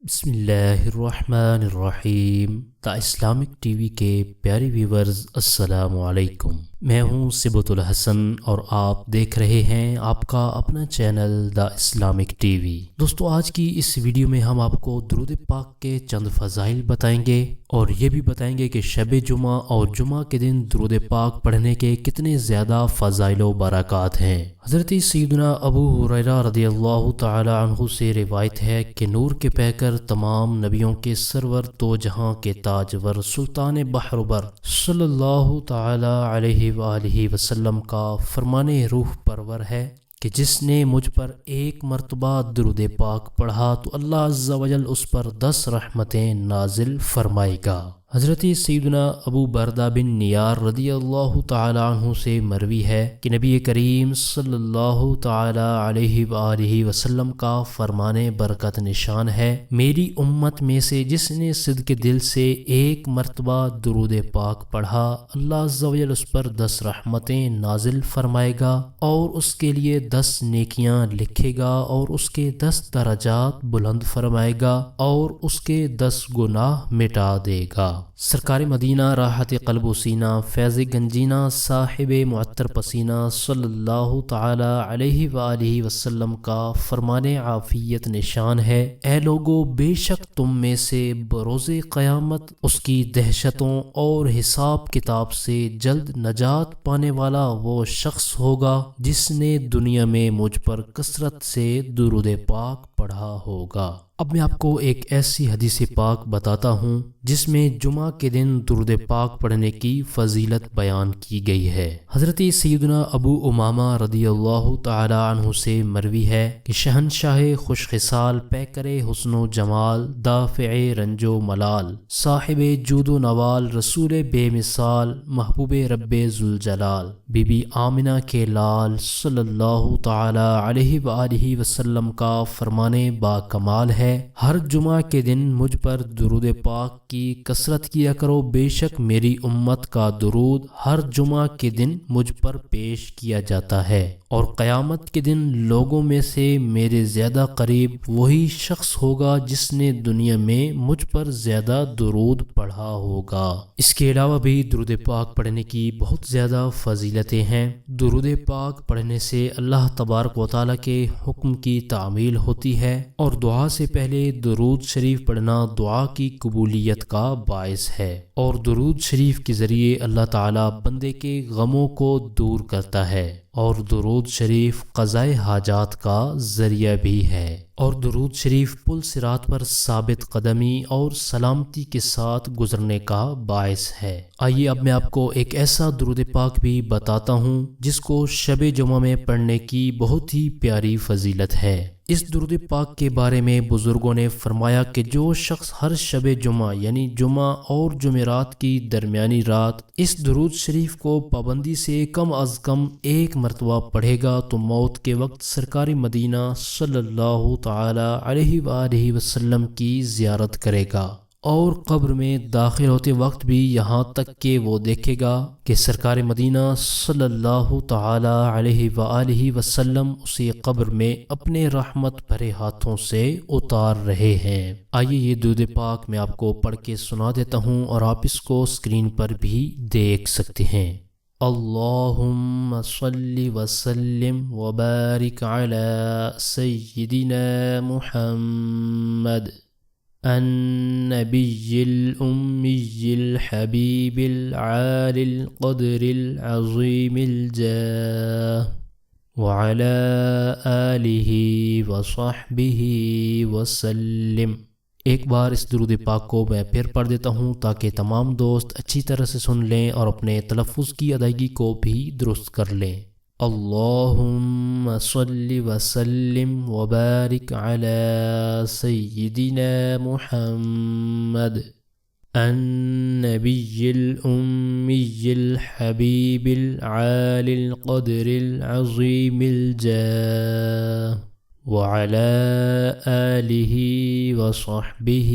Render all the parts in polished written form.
بسم اللہ الرحمن الرحیم۔ دا اسلامک ٹی وی کے پیارے ویورز، السلام علیکم۔ میں ہوں صبۃ الحسن اور آپ دیکھ رہے ہیں آپ کا اپنا channel the Islamic T V. دوستو، آج کی اس ویڈیو میں ہم آپ کو درود پاک کے چند فضائل بتائیں گے اور یہ بھی بتائیں گے کہ شب جمعہ اور جمعہ کے دن درود پاک پڑھنے کے کتنے زیادہ فضائل و برکات ہیں۔ حضرت سیدنا ابو ہریرہ رضی اللہ تعالی عنہ سے روایت ہے کہ نور کے پیکر، تمام نبیوں کے سرور، دو جہاں کے تاجور، سلطان بحر بر صلی اللہ تعالی علیہ وآلہ وسلم کا فرمان روح پرور ہے کہ جس نے مجھ پر ایک مرتبہ درود پاک پڑھا تو اللہ عز و جل اس پر 10 رحمتیں نازل فرمائے گا۔ حضرت سیدنا ابو بردہ بن نیار رضی اللہ تعالی عنہ سے مروی ہے کہ نبی کریم صلی اللہ تعالی علیہ وآلہ وسلم کا فرمان برکت نشان ہے، میری امت میں سے جس نے صدق دل سے ایک مرتبہ درود پاک پڑھا، اللہ عز و جل اس پر 10 رحمتیں نازل فرمائے گا اور اس کے لیے 10 نیکیاں لکھے گا اور اس کے 10 درجات بلند فرمائے گا اور اس کے 10 گناہ مٹا دے گا۔ سرکار مدینہ، راحت قلب و سینہ، فیض گنجینہ، صاحب معطر پسینہ صلی اللہ تعالی علیہ وآلہ وسلم کا فرمان عافیت نشان ہے، اے لوگو، بے شک تم میں سے بروز قیامت اس کی دہشتوں اور حساب کتاب سے جلد نجات پانے والا وہ شخص ہوگا جس نے دنیا میں مجھ پر کثرت سے درود پاک پڑھا ہوگا۔ اب میں آپ کو ایک ایسی حدیث پاک بتاتا ہوں جس میں جمعہ کے دن درود پاک پڑھنے کی فضیلت بیان کی گئی ہے۔ حضرت سیدنا ابو امامہ رضی اللہ تعالی عنہ سے مروی ہے کہ شہنشاہ خوش خصال، پیکر حسن و جمال، دافع رنج و ملال، صاحب جود و نوال، رسول بے مثال، محبوب رب ذوالجلال، بی بی آمنہ کے لال صلی اللہ تعالی علیہ وآلہ وسلم کا فرمان با کمال ہے، ہر جمعہ کے دن مجھ پر درود پاک کی کثرت کیا کرو، بے شک میری امت کا درود ہر جمعہ کے دن مجھ پر پیش کیا جاتا ہے اور قیامت کے دن لوگوں میں سے میرے زیادہ قریب وہی شخص ہوگا جس نے دنیا میں مجھ پر زیادہ درود پڑھا ہوگا۔ اس کے علاوہ بھی درود پاک پڑھنے کی بہت زیادہ فضیلتیں ہیں۔ درود پاک پڑھنے سے اللہ تبارک و تعالیٰ کے حکم کی تعمیل ہوتی ہے اور دعا سے پہلے درود شریف پڑھنا دعا کی قبولیت کا باعث ہے، اور درود شریف کے ذریعے اللہ تعالیٰ بندے کے غموں کو دور کرتا ہے، اور درود شریف قضاء حاجات کا ذریعہ بھی ہے، اور درود شریف پل صراط پر ثابت قدمی اور سلامتی کے ساتھ گزرنے کا باعث ہے۔ آئیے اب میں آپ کو ایک ایسا درود پاک بھی بتاتا ہوں جس کو شب جمعہ میں پڑھنے کی بہت ہی پیاری فضیلت ہے۔ اس درود پاک کے بارے میں بزرگوں نے فرمایا کہ جو شخص ہر شب جمعہ یعنی جمعہ اور جمعرات کی درمیانی رات اس درود شریف کو پابندی سے کم از کم ایک مرتبہ پڑھے گا تو موت کے وقت سرکار مدینہ صلی اللہ تعالی علیہ وآلہ وسلم کی زیارت کرے گا، اور قبر میں داخل ہوتے وقت بھی یہاں تک کہ وہ دیکھے گا کہ سرکار مدینہ صلی اللہ تعالی علیہ وآلہ وسلم اسے قبر میں اپنے رحمت بھرے ہاتھوں سے اتار رہے ہیں۔ آئیے یہ درود پاک میں آپ کو پڑھ کے سنا دیتا ہوں اور آپ اس کو اسکرین پر بھی دیکھ سکتے ہیں۔ اللہم صلی وسلم وبارک علی سیدنا محمد النبی الأمی الحبیب العالی القدر العظیم الجاہ وعلى آلہ وصحبہ وسلم۔ ایک بار اس درود پاک کو میں پھر پڑھ دیتا ہوں تاکہ تمام دوست اچھی طرح سے سن لیں اور اپنے تلفظ کی ادائیگی کو بھی درست کر لیں۔ اللہم صلی وسلم وبارک علی سیدنا محمد النبی الأمی الحبیب العالی القدر العظیم الجاہ وعلى آلہ وصحبہ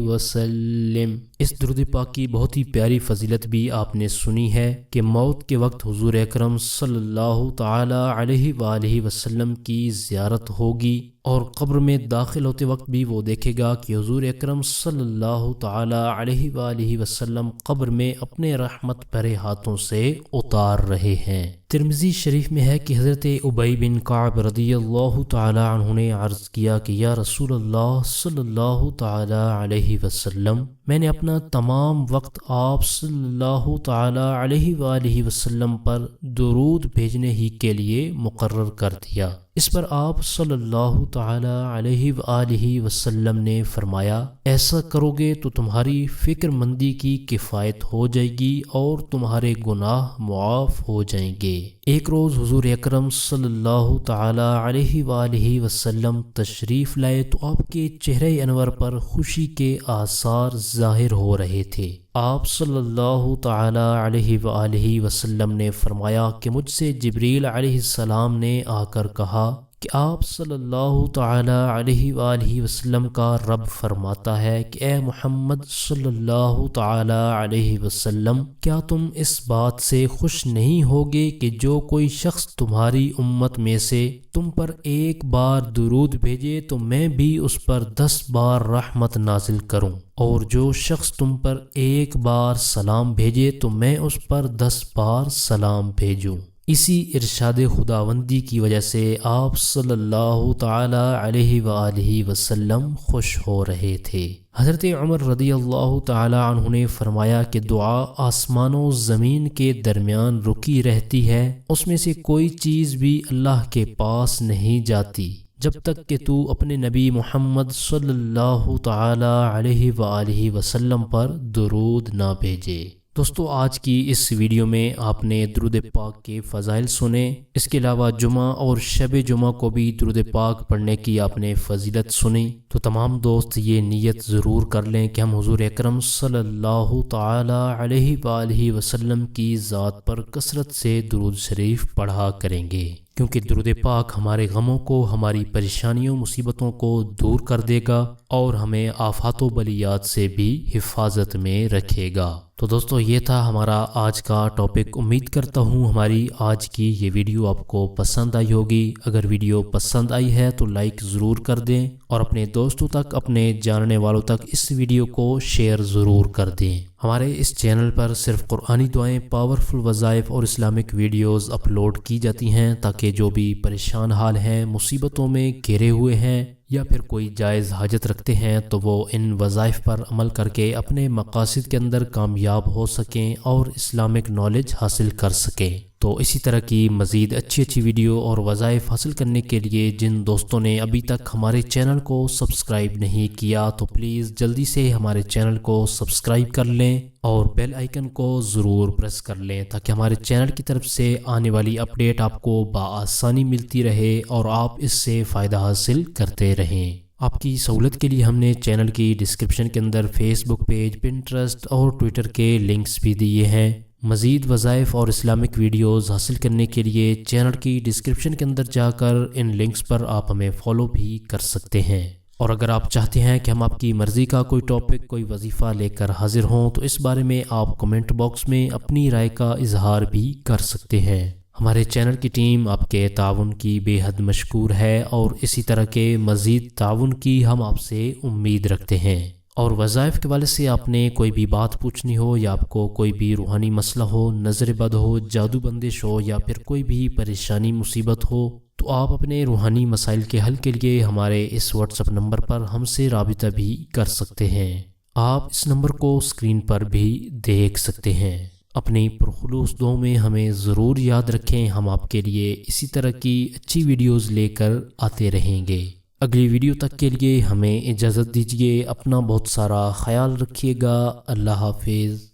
وسلم۔ اس درود پاک کی بہت ہی پیاری فضیلت بھی آپ نے سنی ہے کہ موت کے وقت حضور اکرم صلی اللہ تعالی علیہ وآلہ وسلم کی زیارت ہوگی اور قبر میں داخل ہوتے وقت بھی وہ دیکھے گا کہ حضور اکرم صلی اللہ تعالی علیہ وآلہ وسلم قبر میں اپنے رحمت بھرے ہاتھوں سے اتار رہے ہیں۔ ترمذی شریف میں ہے کہ حضرت ابی بن کعب رضی اللہ تعالی عنہ نے عرض کیا کہ یا رسول اللہ صلی اللہ تعالی علیہ وسلم، میں نے اپنا تمام وقت آپ صلی اللہ تعالی علیہ وآلہ وسلم پر درود بھیجنے ہی کے لیے مقرر کر دیا۔ اس پر آپ صلی اللہ تعالی علیہ وآلہ وسلم نے فرمایا، ایسا کرو گے تو تمہاری فکر مندی کی کفایت ہو جائے گی اور تمہارے گناہ معاف ہو جائیں گے۔ ایک روز حضور اکرم صلی اللہ تعالی علیہ وآلہ وسلم تشریف لائے تو آپ کے چہرے انور پر خوشی کے آثار ظاہر ہو رہے تھے۔ آپ صلی اللہ تعالی علیہ وآلہ وسلم نے فرمایا کہ مجھ سے جبریل علیہ السلام نے آ کر کہا کہ آپ صلی اللہ تعالی علیہ وآلہ وسلم کا رب فرماتا ہے کہ اے محمد صلی اللہ تعالی علیہ وسلم، کیا تم اس بات سے خوش نہیں ہوگے کہ جو کوئی شخص تمہاری امت میں سے تم پر ایک بار درود بھیجے تو میں بھی اس پر 10 بار رحمت نازل کروں، اور جو شخص تم پر ایک بار سلام بھیجے تو میں اس پر 10 بار سلام بھیجوں۔ اسی ارشاد خداوندی کی وجہ سے آپ صلی اللہ تعالی علیہ وآلہ وسلم خوش ہو رہے تھے۔ حضرت عمر رضی اللہ تعالی عنہ نے فرمایا کہ دعا آسمان و زمین کے درمیان رکی رہتی ہے، اس میں سے کوئی چیز بھی اللہ کے پاس نہیں جاتی جب تک کہ تو اپنے نبی محمد صلی اللہ تعالی علیہ وآلہ وسلم پر درود نہ بھیجے۔ دوستو، آج کی اس ویڈیو میں آپ نے درود پاک کے فضائل سنے، اس کے علاوہ جمعہ اور شب جمعہ کو بھی درود پاک پڑھنے کی آپ نے فضیلت سنی۔ تو تمام دوست یہ نیت ضرور کر لیں کہ ہم حضور اکرم صلی اللہ تعالی علیہ وآلہ وسلم کی ذات پر کثرت سے درود شریف پڑھا کریں گے، کیونکہ درود پاک ہمارے غموں کو، ہماری پریشانیوں مصیبتوں کو دور کر دے گا اور ہمیں آفات و بلیات سے بھی حفاظت میں رکھے گا۔ تو دوستو، یہ تھا ہمارا آج کا ٹاپک۔ امید کرتا ہوں ہماری آج کی یہ ویڈیو آپ کو پسند آئی ہوگی۔ اگر ویڈیو پسند آئی ہے تو لائک ضرور کر دیں اور اپنے دوستوں تک، اپنے جاننے والوں تک اس ویڈیو کو شیئر ضرور کر دیں۔ ہمارے اس چینل پر صرف قرآنی دعائیں، پاورفل وظائف اور اسلامک ویڈیوز اپلوڈ کی جاتی ہیں تاکہ جو بھی پریشان حال ہیں، مصیبتوں میں گھرے ہوئے ہیں یا پھر کوئی جائز حاجت رکھتے ہیں تو وہ ان وظائف پر عمل کر کے اپنے مقاصد کے اندر کامیاب ہو سکیں اور اسلامک نالج حاصل کر سکیں۔ تو اسی طرح کی مزید اچھی ویڈیو اور وظائف حاصل کرنے کے لیے جن دوستوں نے ابھی تک ہمارے چینل کو سبسکرائب نہیں کیا تو پلیز جلدی سے ہمارے چینل کو سبسکرائب کر لیں اور بیل آئیکن کو ضرور پریس کر لیں تاکہ ہمارے چینل کی طرف سے آنے والی اپڈیٹ آپ کو بآسانی ملتی رہے اور آپ اس سے فائدہ حاصل کرتے رہیں۔ آپ کی سہولت کے لیے ہم نے چینل کی ڈسکرپشن کے اندر فیس بک پیج، پنٹرسٹ اور ٹویٹر کے لنکس بھی دیے ہیں۔ مزید وظائف اور اسلامک ویڈیوز حاصل کرنے کے لیے چینل کی ڈسکرپشن کے اندر جا کر ان لنکس پر آپ ہمیں فالو بھی کر سکتے ہیں۔ اور اگر آپ چاہتے ہیں کہ ہم آپ کی مرضی کا کوئی ٹاپک، کوئی وظیفہ لے کر حاضر ہوں تو اس بارے میں آپ کمنٹ باکس میں اپنی رائے کا اظہار بھی کر سکتے ہیں۔ ہمارے چینل کی ٹیم آپ کے تعاون کی بے حد مشکور ہے اور اسی طرح کے مزید تعاون کی ہم آپ سے امید رکھتے ہیں۔ اور وظائف کے والے سے آپ نے کوئی بھی بات پوچھنی ہو یا آپ کو کوئی بھی روحانی مسئلہ ہو، نظر بد ہو، جادو بندش ہو یا پھر کوئی بھی پریشانی مصیبت ہو تو آپ اپنے روحانی مسائل کے حل کے لیے ہمارے اس واٹس ایپ نمبر پر ہم سے رابطہ بھی کر سکتے ہیں۔ آپ اس نمبر کو اسکرین پر بھی دیکھ سکتے ہیں۔ اپنی پرخلوص دعاؤں میں ہمیں ضرور یاد رکھیں، ہم آپ کے لیے اسی طرح کی اچھی ویڈیوز لے کر آتے رہیں گے۔ اگلی ویڈیو تک کے لیے ہمیں اجازت دیجیے، اپنا بہت سارا خیال رکھیے گا۔ اللہ حافظ۔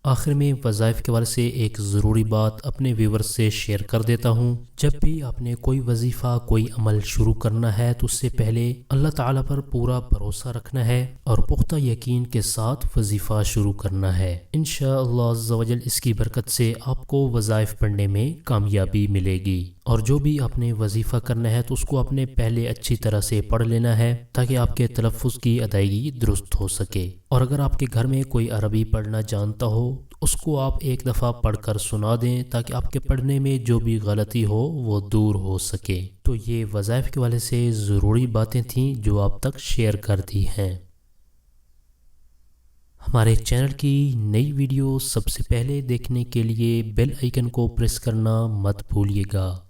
آخر میں وظائف کے حوالے سے ایک ضروری بات اپنے ویورز سے شیئر کر دیتا ہوں۔ جب بھی آپ نے کوئی وظیفہ، کوئی عمل شروع کرنا ہے تو اس سے پہلے اللہ تعالیٰ پر پورا بھروسہ رکھنا ہے اور پختہ یقین کے ساتھ وظیفہ شروع کرنا ہے۔ انشاءاللہ عز و جل اس کی برکت سے آپ کو وظائف پڑھنے میں کامیابی ملے گی۔ اور جو بھی آپ نے وظیفہ کرنا ہے تو اس کو آپ نے پہلے اچھی طرح سے پڑھ لینا ہے تاکہ آپ کے تلفظ کی ادائیگی درست ہو سکے۔ اور اگر آپ کے گھر میں کوئی عربی پڑھنا جانتا ہو تو اس کو آپ ایک دفعہ پڑھ کر سنا دیں تاکہ آپ کے پڑھنے میں جو بھی غلطی ہو وہ دور ہو سکے۔ تو یہ وظائف کے والے سے ضروری باتیں تھیں جو آپ تک شیئر کر دی ہیں۔ ہمارے چینل کی نئی ویڈیو سب سے پہلے دیکھنے کے لیے بیل آئیکن کو پریس کرنا مت بھولیے گا۔